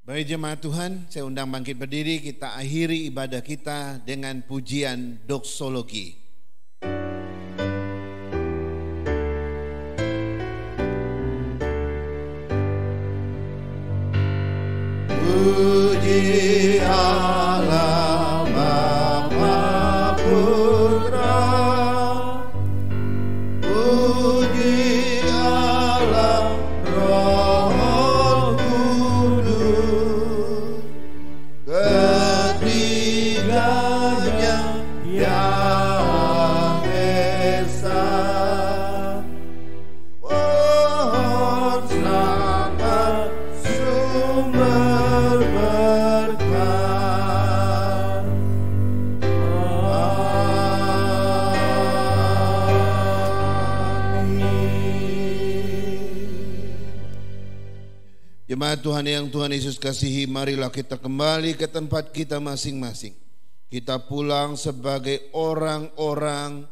Baik jemaat Tuhan, saya undang bangkit berdiri, kita akhiri ibadah kita dengan pujian doksologi. Puji Allah Bapa Putra, puji Allah Roh Kudus, ketiganya yang esa. Pohon selamat sumber berkah. Jemaat Tuhan yang Tuhan Yesus kasihi, marilah kita kembali ke tempat kita masing-masing. Kita pulang sebagai orang-orang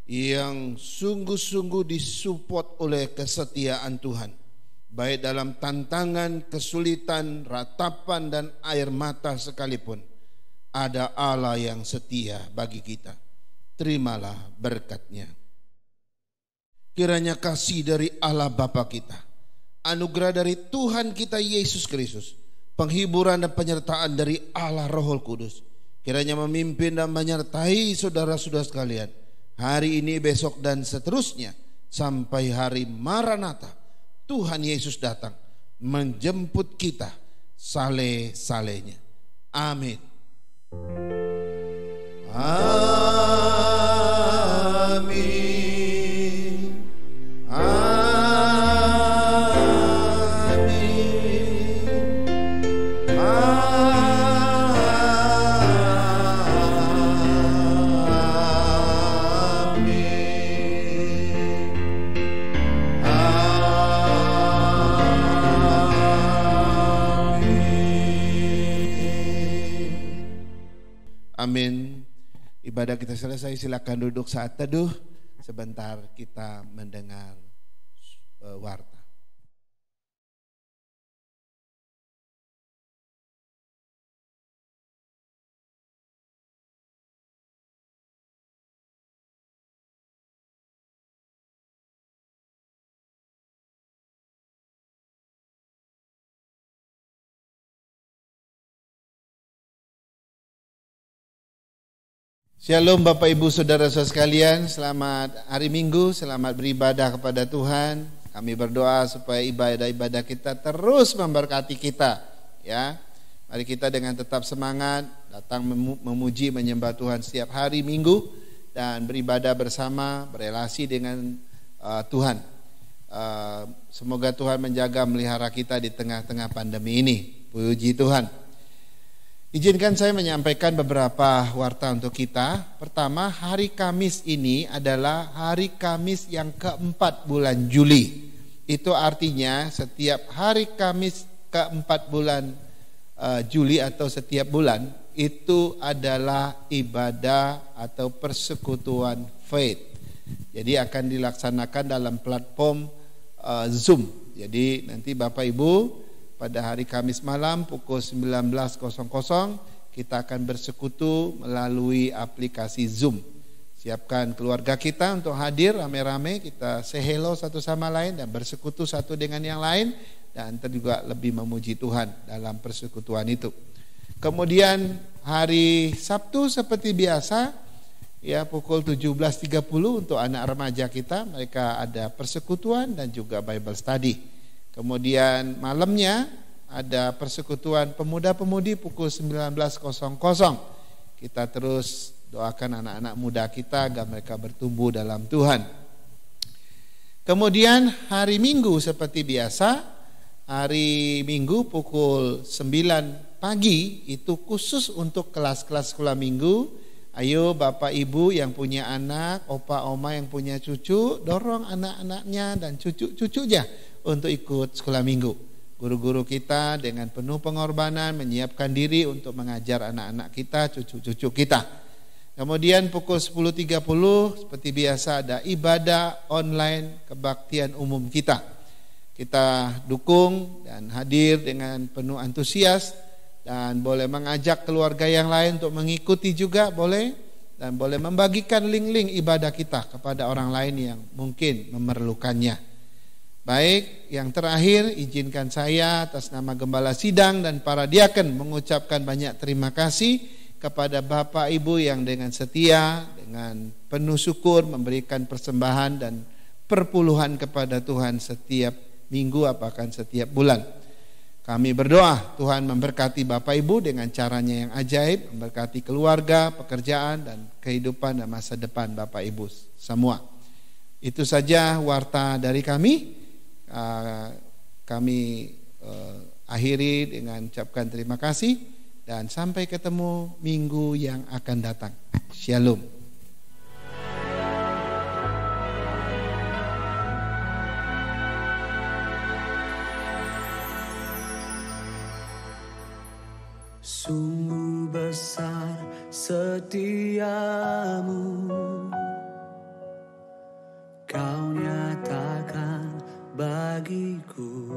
yang sungguh-sungguh disupport oleh kesetiaan Tuhan. Baik dalam tantangan, kesulitan, ratapan, dan air mata sekalipun, ada Allah yang setia bagi kita. Terimalah berkat-Nya. Kiranya kasih dari Allah Bapa kita, anugerah dari Tuhan kita Yesus Kristus, penghiburan dan penyertaan dari Allah Roh Kudus, kiranya memimpin dan menyertai saudara-saudara sekalian hari ini, besok, dan seterusnya sampai hari Maranatha. Tuhan Yesus datang menjemput kita saleh-salehnya. Amin. Amin. Amin. Ibadah kita selesai, silakan duduk saat teduh. Sebentar kita mendengar warta. Shalom Bapak Ibu Saudara-saudara sekalian, selamat hari Minggu, selamat beribadah kepada Tuhan. Kami berdoa supaya ibadah-ibadah kita terus memberkati kita, ya. Mari kita dengan tetap semangat datang memuji menyembah Tuhan setiap hari Minggu dan beribadah bersama, berelasi dengan Tuhan. Semoga Tuhan menjaga melihara kita di tengah-tengah pandemi ini. Puji Tuhan. Izinkan saya menyampaikan beberapa warta untuk kita. Pertama, hari Kamis ini adalah hari Kamis yang keempat bulan Juli. Itu artinya setiap hari Kamis keempat bulan Juli atau setiap bulan itu adalah ibadah atau persekutuan faith. Jadi akan dilaksanakan dalam platform Zoom. Jadi nanti Bapak Ibu pada hari Kamis malam pukul 19.00 kita akan bersekutu melalui aplikasi Zoom. Siapkan keluarga kita untuk hadir rame-rame, kita say hello satu sama lain dan bersekutu satu dengan yang lain, dan juga lebih memuji Tuhan dalam persekutuan itu. Kemudian hari Sabtu seperti biasa ya pukul 17.30 untuk anak remaja kita, mereka ada persekutuan dan juga Bible study. Kemudian malamnya ada persekutuan pemuda-pemudi pukul 19.00. Kita terus doakan anak-anak muda kita agar mereka bertumbuh dalam Tuhan. Kemudian hari Minggu seperti biasa, hari Minggu pukul 9 pagi itu khusus untuk kelas-kelas sekolah minggu. Ayo Bapak Ibu yang punya anak, opa oma yang punya cucu, dorong anak-anaknya dan cucu-cucunya untuk ikut sekolah minggu. Guru-guru kita dengan penuh pengorbanan menyiapkan diri untuk mengajar anak-anak kita, cucu-cucu kita. Kemudian pukul 10.30 seperti biasa ada ibadah online kebaktian umum kita. Kita dukung dan hadir dengan penuh antusias, dan boleh mengajak keluarga yang lain untuk mengikuti juga boleh, dan boleh membagikan link-link ibadah kita kepada orang lain yang mungkin memerlukannya. Baik, yang terakhir izinkan saya atas nama Gembala Sidang dan para diaken mengucapkan banyak terima kasih kepada Bapak Ibu yang dengan setia, dengan penuh syukur memberikan persembahan dan perpuluhan kepada Tuhan setiap minggu bahkan setiap bulan. Kami berdoa Tuhan memberkati Bapak Ibu dengan caranya yang ajaib, memberkati keluarga, pekerjaan dan kehidupan dan masa depan Bapak Ibu semua. Itu saja warta dari kami. Kami akhiri dengan ucapkan terima kasih dan sampai ketemu minggu yang akan datang. Shalom. Sungguh besar setiamu, Kau nyatakan bagiku.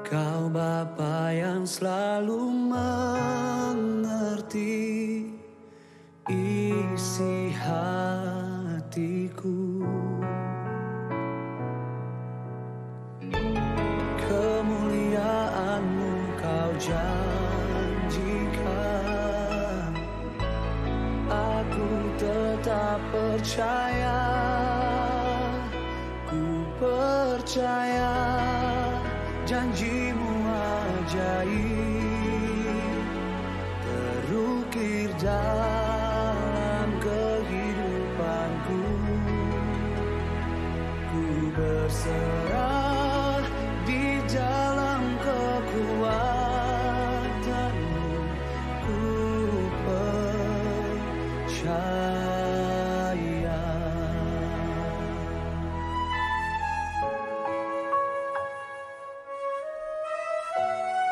Kau Bapa yang selalu mengerti isi hatiku. Kemuliaan-Mu Kau janjikan, aku tetap percaya, ku percaya janji-Mu ajaib terukir dalam kehidupanku. Ku berserah di dalam kekuatan-Mu, ku percaya.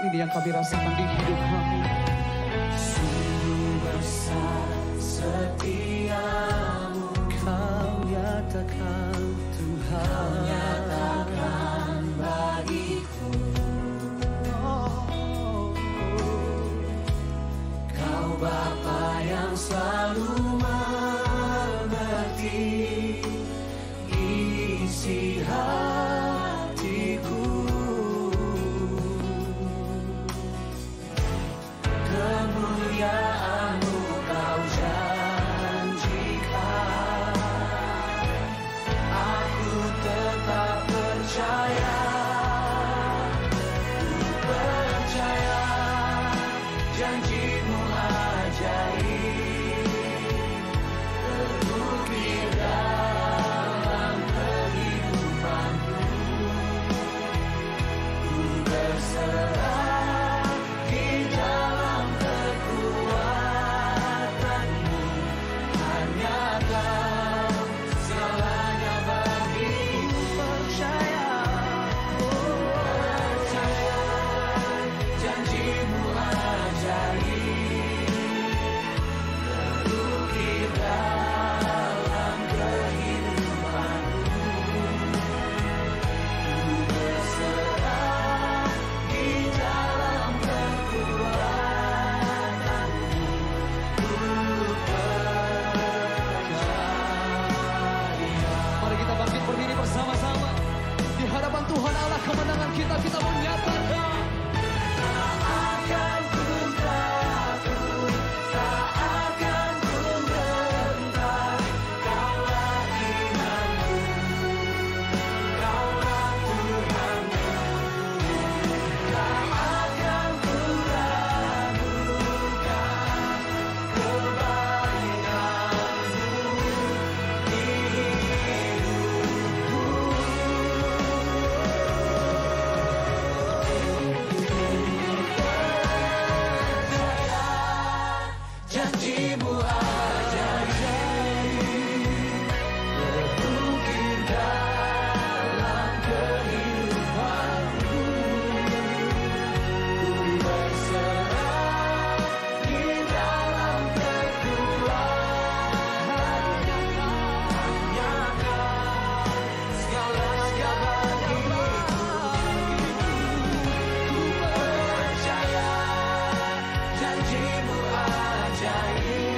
Ini yang kami rasakan di hidup kami. Sungguh besar setiamu, Kau nyatakan Tuhan, Kau nyatakan bagiku. Kau Bapa yang selalu mengerti isi hatiku. Kemuliaan-Mu Kau janjikan, aku tetap percaya, ku percaya janji-Mu ajaib terukir dalam kehidupanku. Ku berserah janjimu ajaib.